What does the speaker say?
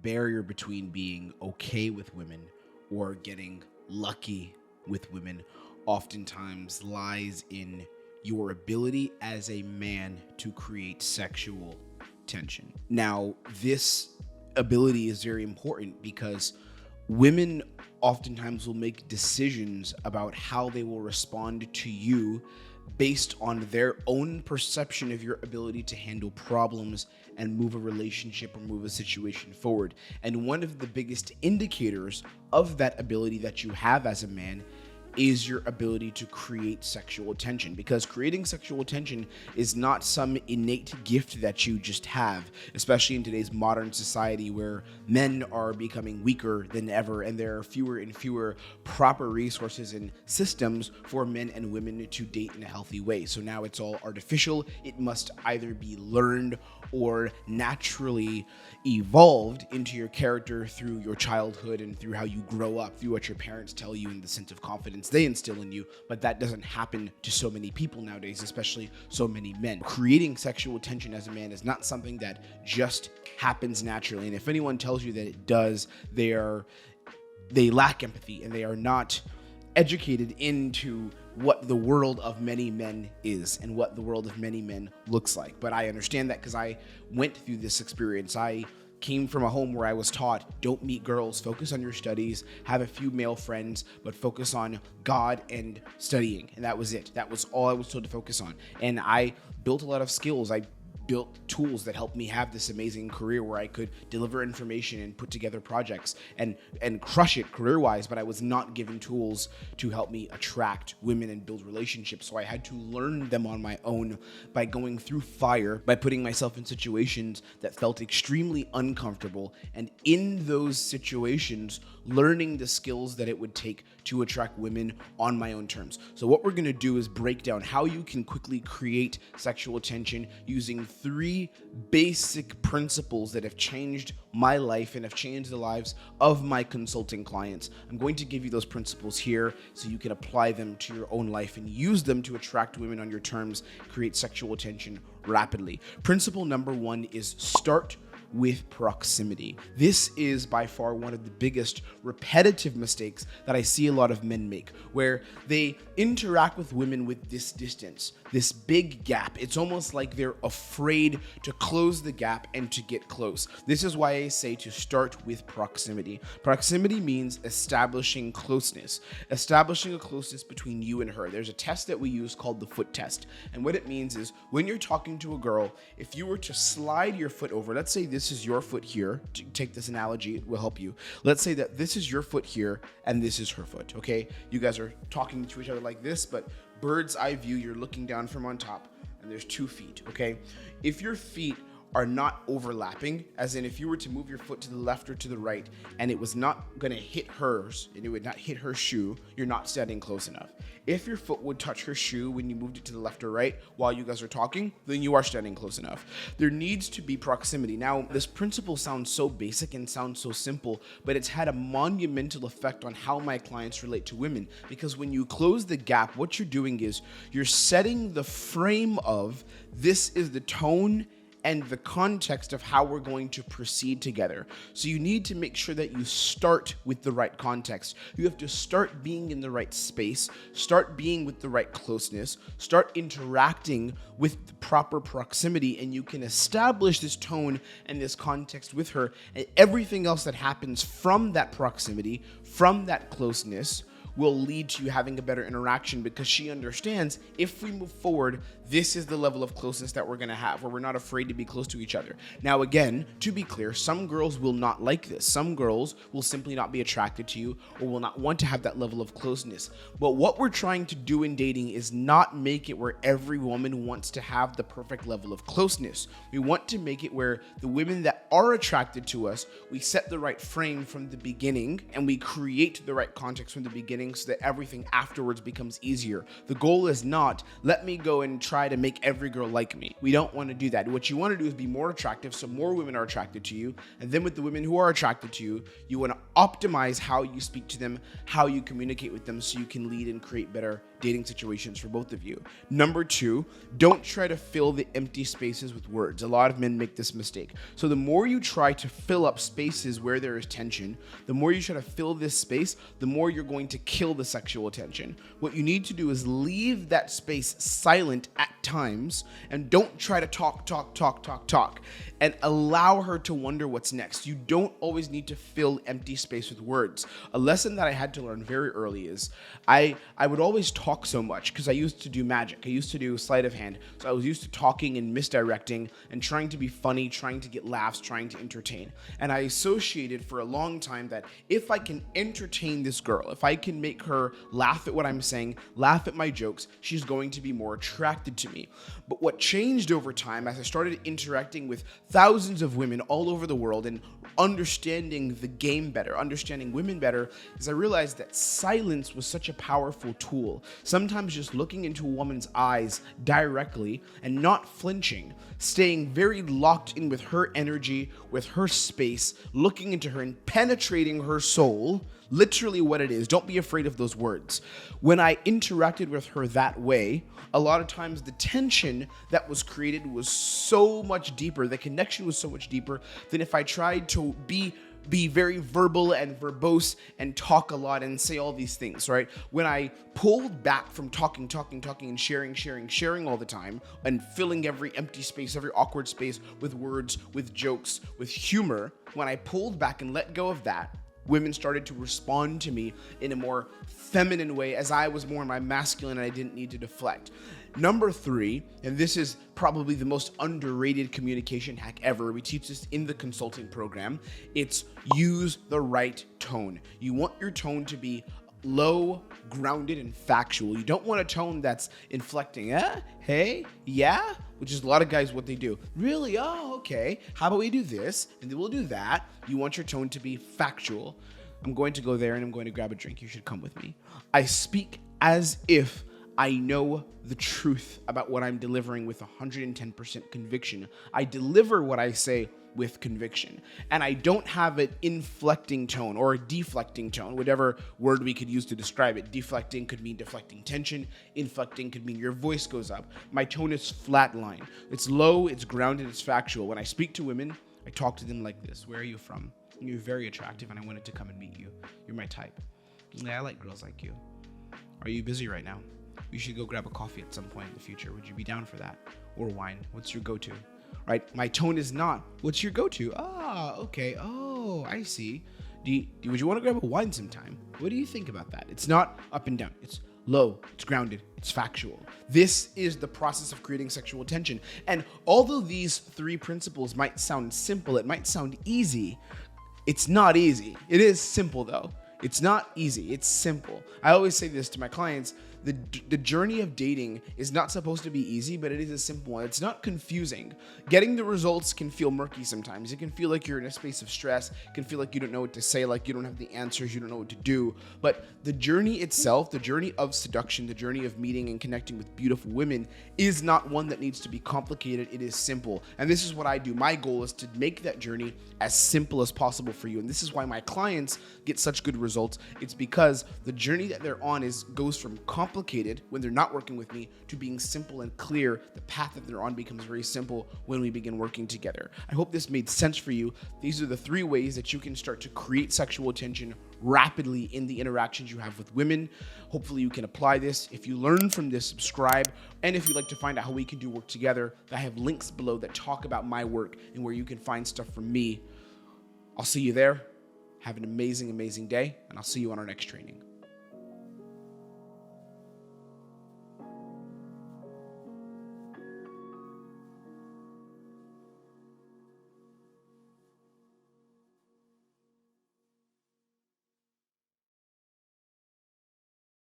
barrier between being okay with women or getting lucky with women oftentimes lies in your ability as a man to create sexual tension. Now, this ability is very important because women oftentimes will make decisions about how they will respond to you based on their own perception of your ability to handle problems and move a relationship or move a situation forward. And one of the biggest indicators of that ability that you have as a man is your ability to create sexual tension, because creating sexual tension is not some innate gift that you just have, especially in today's modern society where men are becoming weaker than ever and there are fewer and fewer proper resources and systems for men and women to date in a healthy way. So now it's all artificial. It must either be learned or naturally evolved into your character through your childhood and through how you grow up, through what your parents tell you and the sense of confidence they instill in you. But that doesn't happen to so many people nowadays, especially so many men. Creating sexual tension as a man is not something that just happens naturally. And if anyone tells you that it does, they lack empathy and they are not educated into what the world of many men is and what the world of many men looks like. But I understand that because I went through this experience. I came from a home where I was taught, don't meet girls, focus on your studies, have a few male friends, but focus on God and studying. And that was it. That was all I was told to focus on. And I built a lot of skills. I built tools that helped me have this amazing career where I could deliver information and put together projects and crush it career-wise, but I was not given tools to help me attract women and build relationships. So I had to learn them on my own by going through fire, by putting myself in situations that felt extremely uncomfortable, and in those situations, learning the skills that it would take to attract women on my own terms. So what we're going to do is break down how you can quickly create sexual tension using 3 basic principles that have changed my life and have changed the lives of my consulting clients. I'm going to give you those principles here so you can apply them to your own life and use them to attract women on your terms, create sexual tension rapidly. Principle number 1 is start with proximity. This is by far one of the biggest repetitive mistakes that I see a lot of men make, where they interact with women with this distance, this big gap. It's almost like they're afraid to close the gap and to get close. This is why I say to start with proximity. Proximity means establishing closeness, establishing a closeness between you and her. There's a test that we use called the foot test. And what it means is when you're talking to a girl, if you were to slide your foot over, let's say this is your foot here. To take this analogy, it will help you. Let's say that this is your foot here and this is her foot, okay? You guys are talking to each other like this, but bird's eye view, you're looking down from on top and there's 2 feet, okay? If your feet are not overlapping, as in if you were to move your foot to the left or to the right and it was not going to hit hers and it would not hit her shoe, you're not standing close enough. If your foot would touch her shoe when you moved it to the left or right while you guys are talking, then you are standing close enough. There needs to be proximity. Now, this principle sounds so basic and sounds so simple, but it's had a monumental effect on how my clients relate to women, because when you close the gap, what you're doing is you're setting the frame of this is the tone and the context of how we're going to proceed together. So you need to make sure that you start with the right context. You have to start being in the right space, start being with the right closeness, start interacting with the proper proximity, and you can establish this tone and this context with her, and everything else that happens from that proximity, from that closeness, will lead to you having a better interaction, because she understands if we move forward, this is the level of closeness that we're going to have, where we're not afraid to be close to each other. Now, again, to be clear, some girls will not like this. Some girls will simply not be attracted to you or will not want to have that level of closeness. But what we're trying to do in dating is not make it where every woman wants to have the perfect level of closeness. We want to make it where the women that are attracted to us, we set the right frame from the beginning and we create the right context from the beginning so that everything afterwards becomes easier. The goal is not, let me go and try to make every girl like me. We don't want to do that. What you want to do is be more attractive so more women are attracted to you. And then with the women who are attracted to you, you want to optimize how you speak to them, how you communicate with them, so you can lead and create better dating situations for both of you. Number two, don't try to fill the empty spaces with words. A lot of men make this mistake. So the more you try to fill up spaces where there is tension, the more you try to fill this space, the more you're going to kill the sexual tension. What you need to do is leave that space silent at times and don't try to talk, and allow her to wonder what's next. You don't always need to fill empty space with words. A lesson that I had to learn very early is I would always talk so much because I used to do magic. I used to do sleight of hand. So I was used to talking and misdirecting and trying to be funny, trying to get laughs, trying to entertain. And I associated for a long time that if I can entertain this girl, if I can make her laugh at what I'm saying, laugh at my jokes, she's going to be more attracted to me. But what changed over time as I started interacting with thousands of women all over the world and understanding the game better, understanding women better, is I realized that silence was such a powerful tool. Sometimes just looking into a woman's eyes directly and not flinching, staying very locked in with her energy, with her space, looking into her and penetrating her soul, literally what it is. Don't be afraid of those words. When I interacted with her that way, a lot of times the tension that was created was so much deeper. The connection was so much deeper than if I tried to be very verbal and verbose and talk a lot and say all these things, right? When I pulled back from talking and sharing all the time and filling every empty space, every awkward space with words, with jokes, with humor, when I pulled back and let go of that, women started to respond to me in a more feminine way as I was more in my masculine and I didn't need to deflect. Number three, and this is probably the most underrated communication hack ever. We teach this in the consulting program. It's use the right tone. You want your tone to be low, grounded, and factual. You don't want a tone that's inflecting, hey, yeah, which is a lot of guys what they do. Really? Oh, okay. How about we do this and then we'll do that. You want your tone to be factual. I'm going to go there and I'm going to grab a drink. You should come with me. I speak as if I know the truth about what I'm delivering with 110% conviction. I deliver what I say with conviction. And I don't have an inflecting tone or a deflecting tone, whatever word we could use to describe it. Deflecting could mean deflecting tension. Inflecting could mean your voice goes up. My tone is flatline. It's low, it's grounded, it's factual. When I speak to women, I talk to them like this. Where are you from? You're very attractive and I wanted to come and meet you. You're my type. Yeah, I like girls like you. Are you busy right now? We should go grab a coffee at some point in the future. Would you be down for that? Or wine? What's your go-to? Right? My tone is not, what's your go-to? Ah, okay. Oh, I see. Would you want to grab a wine sometime? What do you think about that? It's not up and down. It's low. It's grounded. It's factual. This is the process of creating sexual tension. And although these three principles might sound simple, it might sound easy, it's not easy. It is simple though. It's not easy. It's simple. I always say this to my clients. The journey of dating is not supposed to be easy, but it is a simple one. It's not confusing. Getting the results can feel murky sometimes. It can feel like you're in a space of stress. It can feel like you don't know what to say, like you don't have the answers, you don't know what to do. But the journey itself, the journey of seduction, the journey of meeting and connecting with beautiful women is not one that needs to be complicated. It is simple. And this is what I do. My goal is to make that journey as simple as possible for you. And this is why my clients get such good results. It's because the journey that they're on goes from complicated when they're not working with me to being simple and clear. The path that they're on becomes very simple when we begin working together. I hope this made sense for you. These are the three ways that you can start to create sexual tension rapidly in the interactions you have with women. Hopefully you can apply this. If you learn from this, subscribe. And if you'd like to find out how we can do work together, I have links below that talk about my work and where you can find stuff from me. I'll see you there. Have an amazing, amazing day, and I'll see you on our next training.